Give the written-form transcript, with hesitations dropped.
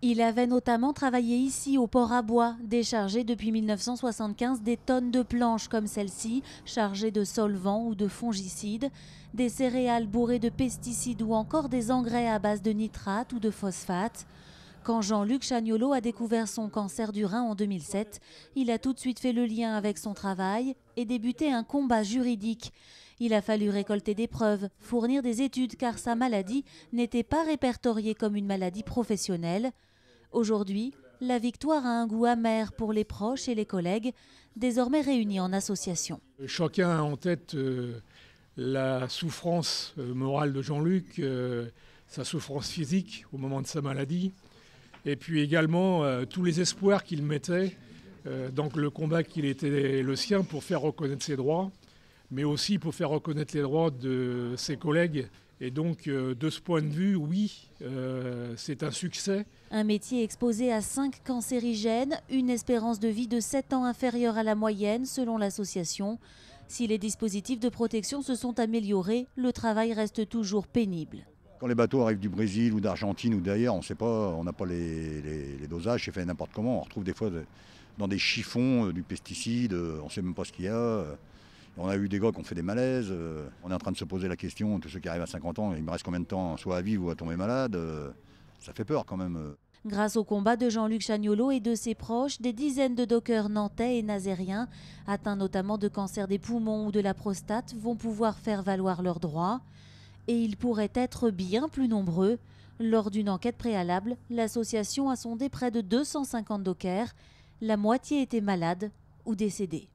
Il avait notamment travaillé ici au port à bois, déchargé depuis 1975 des tonnes de planches comme celle-ci, chargées de solvants ou de fongicides, des céréales bourrées de pesticides ou encore des engrais à base de nitrate ou de phosphate. Quand Jean-Luc Chagnolot a découvert son cancer du rein en 2007, il a tout de suite fait le lien avec son travail et débuté un combat juridique. Il a fallu récolter des preuves, fournir des études car sa maladie n'était pas répertoriée comme une maladie professionnelle. Aujourd'hui, la victoire a un goût amer pour les proches et les collègues, désormais réunis en association. Chacun a en tête la souffrance morale de Jean-Luc, sa souffrance physique au moment de sa maladie, et puis également tous les espoirs qu'il mettait dans le combat qu'il était le sien pour faire reconnaître ses droits, mais aussi pour faire reconnaître les droits de ses collègues. Et donc, de ce point de vue, oui, c'est un succès. Un métier exposé à 5 cancérigènes, une espérance de vie de 7 ans inférieure à la moyenne selon l'association. Si les dispositifs de protection se sont améliorés, le travail reste toujours pénible. Quand les bateaux arrivent du Brésil ou d'Argentine ou d'ailleurs, on sait pas, on n'a pas les dosages, c'est fait n'importe comment. On retrouve des fois dans des chiffons du pesticide, on ne sait même pas ce qu'il y a. On a eu des gars qui ont fait des malaises. On est en train de se poser la question, tous ceux qui arrivent à 50 ans, il me reste combien de temps, soit à vivre ou à tomber malade. Ça fait peur quand même. Grâce au combat de Jean-Luc Chagnolot et de ses proches, des dizaines de dockers nantais et nazériens, atteints notamment de cancer des poumons ou de la prostate, vont pouvoir faire valoir leurs droits. Et ils pourraient être bien plus nombreux. Lors d'une enquête préalable, l'association a sondé près de 250 dockers. La moitié étaient malades ou décédés.